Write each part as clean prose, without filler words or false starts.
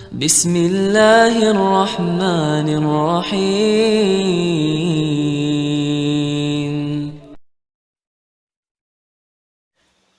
Bismillahirrahmanirrahim.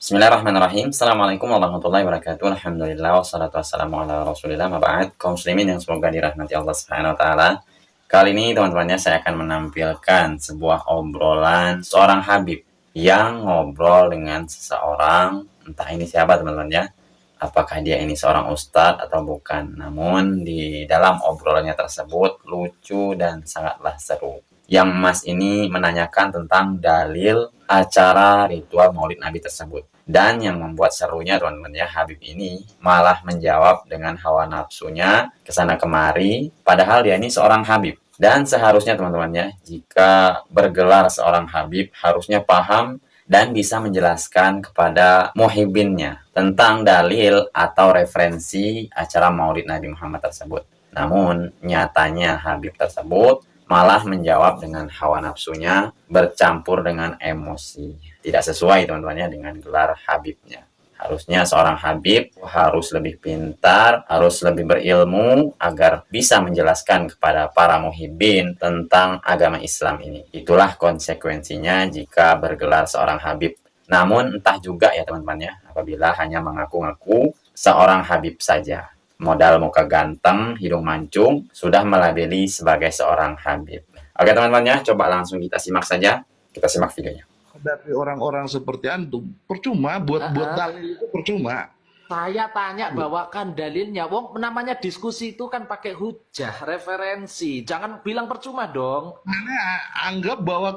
Bismillahirrahmanirrahim. Assalamualaikum warahmatullahi wabarakatuh. Alhamdulillah wassalatu wassalamu ala Rasulillah. Maba'ad, kaum muslimin yang semoga dirahmati Allah Subhanahu wa taala. Kali ini teman-temannya saya akan menampilkan sebuah obrolan seorang Habib yang ngobrol dengan seseorang, entah ini siapa teman-temannya, apakah dia ini seorang ustadz atau bukan. Namun di dalam obrolannya tersebut lucu dan sangatlah seru. Yang Mas ini menanyakan tentang dalil acara ritual Maulid Nabi tersebut. Dan yang membuat serunya teman-teman ya, Habib ini malah menjawab dengan hawa nafsunya kesana kemari, padahal dia ini seorang Habib. Dan seharusnya teman-teman ya, jika bergelar seorang Habib harusnya paham dan bisa menjelaskan kepada muhibinnya tentang dalil atau referensi acara Maulid Nabi Muhammad tersebut. Namun nyatanya Habib tersebut malah menjawab dengan hawa nafsunya bercampur dengan emosi. Tidak sesuai teman-temannya dengan gelar Habibnya. Harusnya seorang Habib harus lebih pintar, harus lebih berilmu agar bisa menjelaskan kepada para muhibbin tentang agama Islam ini. Itulah konsekuensinya jika bergelar seorang Habib. Namun entah juga ya teman-temannya, apabila hanya mengaku-ngaku seorang Habib saja. Modal muka ganteng, hidung mancung, sudah melabeli sebagai seorang Habib. Oke teman-teman ya, coba langsung kita simak saja. Kita simak videonya. Dari orang-orang seperti antum, percuma buat dalil itu percuma. Saya tanya bawakan dalilnya. Wong namanya diskusi itu kan pakai hujah, referensi. Jangan bilang percuma dong. Karena anggap bahwa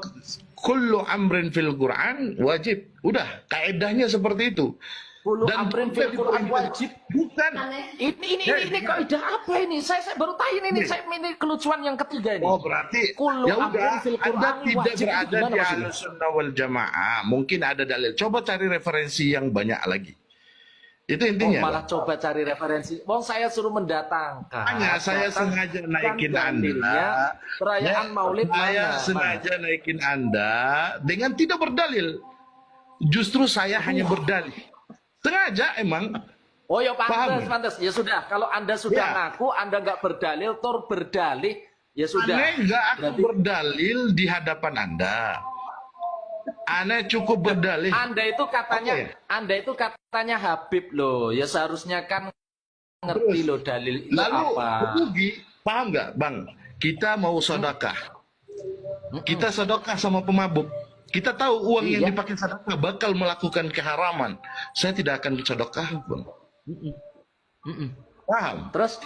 kullu amrin fil Quran wajib. Udah, kaedahnya seperti itu. Kullu amrin fil Quran wajib. Bukan. Ini kaidah apa ini? Saya baru tahu ini. Ini kelucuan yang ketiga ini. Oh berarti Kullu ya amrin udah, fil Anda Quran tidak wajib. berada di Ahlussunnah wal Jamaah. Mungkin ada dalil. Coba cari referensi yang banyak lagi. Itu intinya. Malah coba cari referensi. Wong saya suruh mendatangkan. Hanya saya sengaja naikin Anda. Perayaan Maulid saya sengaja naikin Anda dengan tidak berdalil. Justru saya hanya berdalil. Sengaja emang. Oh ya Paham? pantas. Ya sudah. Kalau Anda sudah ngaku, Anda nggak berdalil, tor berdalih, ya sudah. Aneh nggak akan berdalil di hadapan Anda. Aneh cukup berdalil. Anda itu katanya Habib loh. Ya seharusnya kan ngerti loh dalil itu apa. Rugi, paham nggak, Bang? Kita mau sedekah. Kita sedekah sama pemabuk. Kita tahu uang yang dipakai sedekah bakal melakukan keharaman. Saya tidak akan sedekah, Bang. Paham? Terus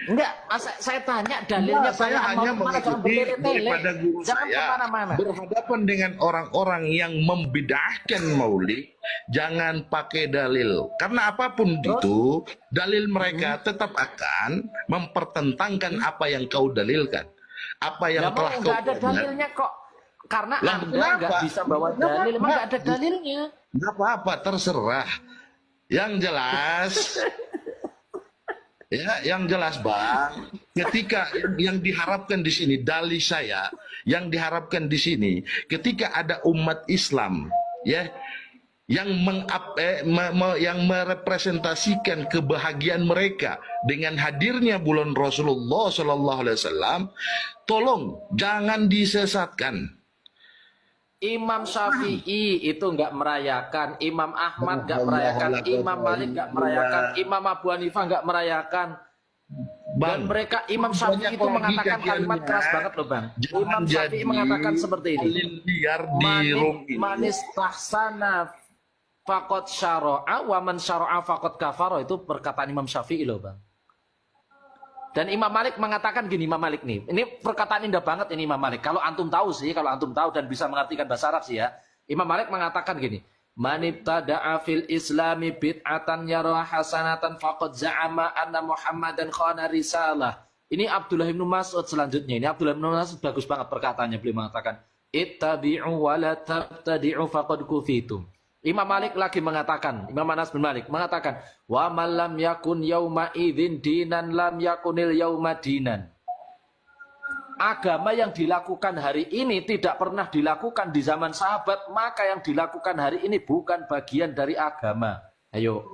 enggak, saya tanya dalilnya. Saya hanya mengikuti daripada guru saya kemana-mana. Berhadapan dengan orang-orang yang membidahkan maulid, jangan pakai dalil. Karena apapun itu, dalil mereka tetap akan mempertentangkan apa yang kau dalilkan. Apa yang telah kau ada dalilnya kok. Karena Anda nggak bisa bawa dalil, emang nggak ada dalilnya. Nggak apa-apa, terserah. Yang jelas, ya, yang jelas Bang, ketika yang diharapkan di sini, dalil saya, yang diharapkan di sini, ketika ada umat Islam, ya, yang yang merepresentasikan kebahagiaan mereka dengan hadirnya bulan Rasulullah Sallallahu Alaihi Wasallam, tolong jangan disesatkan. Imam Syafi'i itu nggak merayakan, Imam Ahmad nggak merayakan, Imam Malik nggak merayakan, Imam Abu Hanifah nggak merayakan. Dan mereka Imam Syafi'i itu mengatakan kalimat keras banget loh Bang. Imam Syafi'i mengatakan seperti ini. Manis tahsana fakot syara'a wa man syara'a fakot kafaro, itu perkataan Imam Syafi'i loh Bang. Dan Imam Malik mengatakan gini, Imam Malik nih, ini perkataan indah banget ini Imam Malik. Kalau antum tahu sih, kalau antum tahu dan bisa mengartikan bahasa Arab sih ya. Imam Malik mengatakan gini, man ibtada'a fil islami bid'atan yara hasanatan faqad za'ama anna Muhammadan khana risalah. Ini Abdullah bin Mas'ud selanjutnya. Ini Abdullah bin Mas'ud bagus banget perkataannya, beliau mengatakan, ittabi'u wa la tabtadi'u faqad kufitum. Imam Malik lagi mengatakan, Imam Anas bin Malik mengatakan, wa man lam yakun yauma idzin dinan lam yakunil yauma dinan. Agama yang dilakukan hari ini tidak pernah dilakukan di zaman sahabat, maka yang dilakukan hari ini bukan bagian dari agama. Ayo.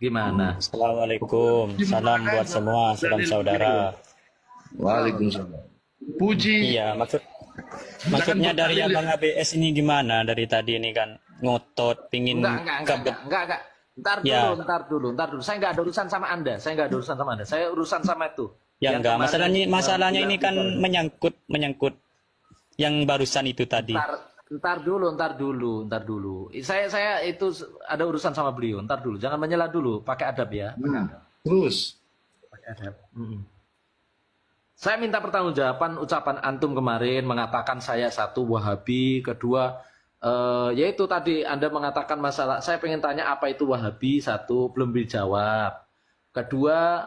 Gimana? Assalamualaikum, salam buat semua, salam saudara. Waalaikumsalam. Puji. Iya, maksudnya Jangan dari berdalil. Abang ABS ini gimana dari tadi ini kan ngotot pingin kabut. Enggak. Ya. Ntar dulu. Saya nggak ada urusan sama Anda. Saya urusan sama itu. Ya Yang enggak, kemarin masalahnya ini kan bilang- menyangkut yang barusan itu tadi. Ntar dulu. Saya itu ada urusan sama beliau. Ntar dulu. Jangan menyela dulu. Pakai adab ya. Terus. Pakai adab. Saya minta pertanggungjawaban ucapan antum kemarin mengatakan saya satu Wahabi, kedua yaitu tadi Anda mengatakan masalah saya pengen tanya apa itu Wahabi, satu belum dijawab. Kedua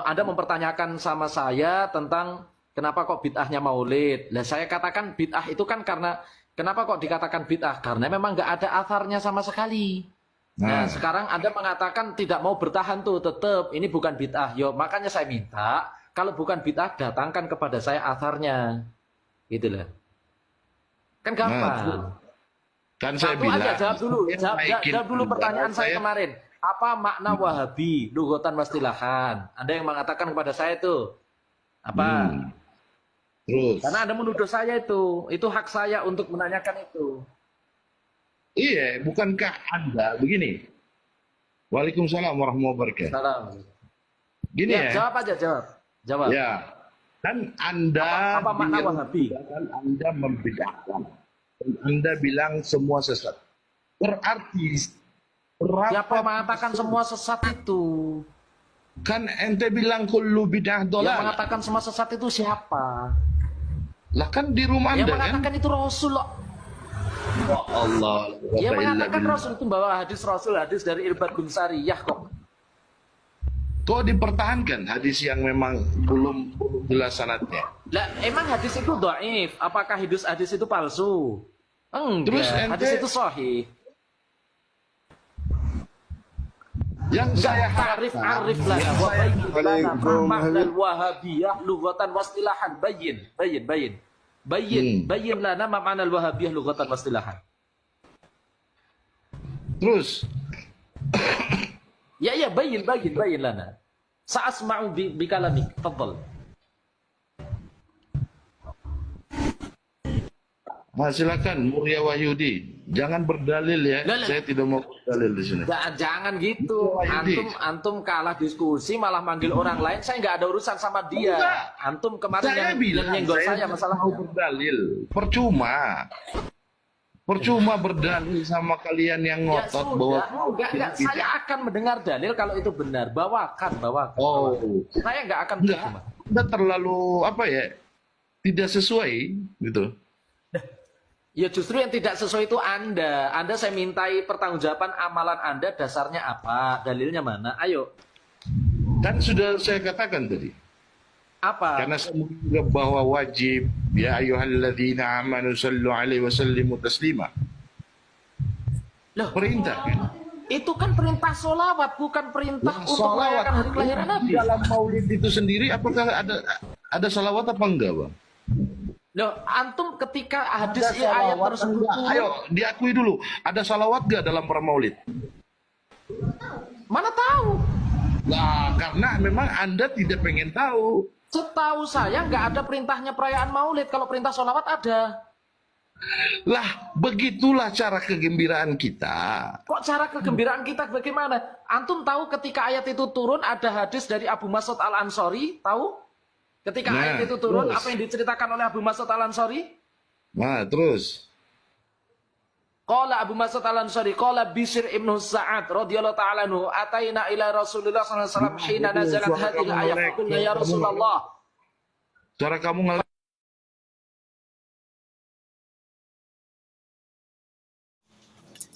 Anda mempertanyakan sama saya tentang kenapa kok bid'ahnya Maulid. Lah saya katakan bid'ah itu kan karena kenapa kok dikatakan bid'ah? Karena memang nggak ada atharnya sama sekali. Nah, sekarang Anda mengatakan tidak mau bertahan tuh, tetap ini bukan bid'ah. Yo, makanya saya minta kalau bukan bid'ah datangkan kepada saya atharnya. Gitu loh. Kan gampang. Kan saya Satu aja bilang. jawab dulu. Naikin Jawab dulu Anda, pertanyaan saya kemarin. Apa makna Wahabi, lughatan wastilahan? Anda yang mengatakan kepada saya itu apa? Terus. Karena Anda menuduh saya itu hak saya untuk menanyakan itu. Iya, bukankah Anda begini? Waalaikumsalam warahmatullahi wabarakatuh. Salam. Gini Ya, ya. jawab aja, jawab. Ya. Kan Anda Apa makna bilang- Wahabi? Anda membedakan. Dan Anda bilang semua sesat. Berarti Siapa yang mengatakan semua sesat itu? kan ente bilang kullu bid'ah Yang dolal. mengatakan semua sesat itu siapa? Lah kan di rumah Yang Anda kan? mengatakan itu Rasul loh. Ya Allah. Yang Wa mengatakan illa Rasul itu bawa hadis Rasul, hadis dari Irbad bin Sariyah kok. Kok dipertahankan hadis yang memang belum jelas sanadnya? Lah, emang hadis itu dhaif? Apakah hadis itu palsu? Enggak. Terus ente- Hadis itu sahih. Yang saya Arif lah. yang saya- Makna Wahabiyah lughatan wastilahan. Bayyin lana ma ma'na al-Wahabiyah lughatan wastilahan. terus Ya, bayyin lana. Sa'asma'u bi kalamik. Tafadhal. silakan Muria Wahyudi. Jangan berdalil ya. Lah, lah. Saya tidak mau berdalil di sini. Jangan gitu. Antum kalah diskusi malah manggil orang lain. Saya nggak ada urusan sama dia. Enggak. Antum kemarin Saya yang bilang nyenggol saya tidak masalah mau berdalil. Percuma berdalil sama kalian yang Ya ngotot bahwa sudah, enggak. Saya akan mendengar dalil kalau itu benar. Bawakan. oh Saya nggak akan enggak, percuma. Anda terlalu apa ya? Tidak sesuai gitu. Ya justru yang tidak sesuai itu Anda. Anda saya mintai pertanggungjawaban amalan Anda dasarnya apa? Dalilnya mana? Ayo. Kan sudah saya katakan tadi. Apa? Karena saya juga bahwa wajib ya ayyuhalladzina amanu sallu alaihi wa sallimu taslima. Loh, Perintah kan? itu kan perintah sholawat, bukan perintah untuk merayakan hari kelahiran Nabi. Dalam maulid itu sendiri apakah ada salawat apa enggak, Bang? Loh, antum ketika hadis ayat tersebut turun, Ayo, diakui dulu. Ada salawat enggak dalam permaulid? mana tahu? Nah, karena memang Anda tidak pengen tahu. Setahu saya nggak ada perintahnya perayaan maulid. Kalau perintah sholawat ada. Lah, begitulah cara kegembiraan kita. Kok cara kegembiraan kita bagaimana? Antum tahu ketika ayat itu turun ada hadis dari Abu Mas'ud Al-Ansari, tahu? Ketika Nah, ayat itu turun, terus. apa yang diceritakan oleh Abu Mas'ud Al-Ansari? Nah, terus. Qala Abu Mas'ud Al-Ansari, qala Bishr ibn Sa'ad radhiyallahu ta'ala anhu, ataina ila Rasulullah sallallahu alaihi wasallam hina nazalat hadhihi al-ayat, qulna ya Rasulullah. Cara kamu ngelag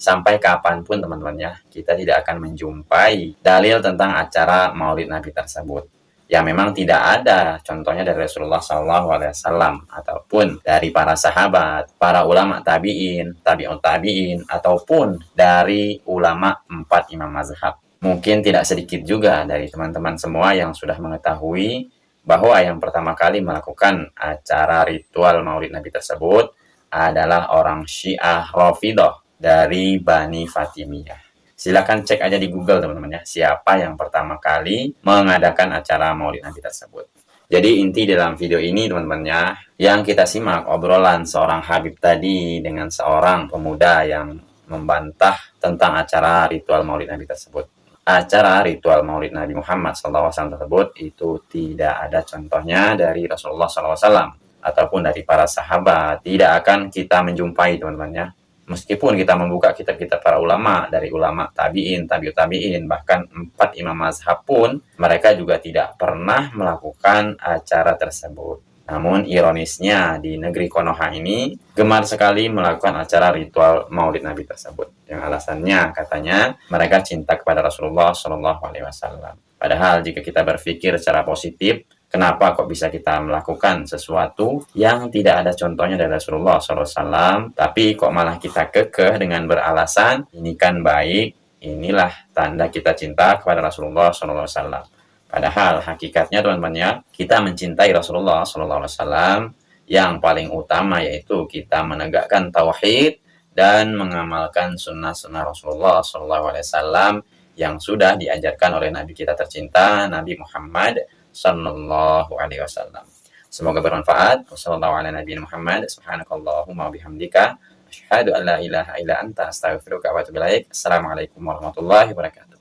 Sampai kapanpun teman-teman ya, kita tidak akan menjumpai dalil tentang acara Maulid Nabi tersebut. Ya memang tidak ada contohnya dari Rasulullah SAW ataupun dari para sahabat, para ulama tabi'in, tabi'ut tabi'in, ataupun dari ulama 4 imam mazhab. Mungkin tidak sedikit juga dari teman-teman semua yang sudah mengetahui bahwa yang pertama kali melakukan acara ritual Maulid Nabi tersebut adalah orang Syiah Rafidhah dari Bani Fatimiyah. Silakan cek aja di Google teman-teman ya, siapa yang pertama kali mengadakan acara Maulid Nabi tersebut. Jadi inti dalam video ini teman-teman ya, yang kita simak obrolan seorang Habib tadi dengan seorang pemuda yang membantah tentang acara ritual Maulid Nabi tersebut. Acara ritual Maulid Nabi Muhammad SAW tersebut itu tidak ada contohnya dari Rasulullah SAW ataupun dari para sahabat. Tidak akan kita menjumpai teman-teman ya. Meskipun kita membuka kitab-kitab para ulama, dari ulama tabi'in, tabi'ut tabi'in, bahkan 4 imam mazhab pun, mereka juga tidak pernah melakukan acara tersebut. Namun ironisnya di negeri Konoha ini gemar sekali melakukan acara ritual Maulid Nabi tersebut. Yang alasannya katanya mereka cinta kepada Rasulullah SAW. Padahal jika kita berpikir secara positif, kenapa kok bisa kita melakukan sesuatu yang tidak ada contohnya dari Rasulullah SAW, tapi kok malah kita kekeh dengan beralasan ini kan baik, inilah tanda kita cinta kepada Rasulullah SAW. Padahal hakikatnya teman-teman ya, kita mencintai Rasulullah SAW yang paling utama yaitu kita menegakkan tauhid dan mengamalkan sunnah-sunnah Rasulullah SAW yang sudah diajarkan oleh Nabi kita tercinta, Nabi Muhammad Sallallahu Alaihi Wasallam. Semoga bermanfaat. Wassalamualaikum warahmatullahi wabarakatuh. Subhanakallahumma wabihamdika asyhadu an la ilaha illa anta astaghfiruka wa atubu ilaik. Assalamualaikum warahmatullahi wabarakatuh.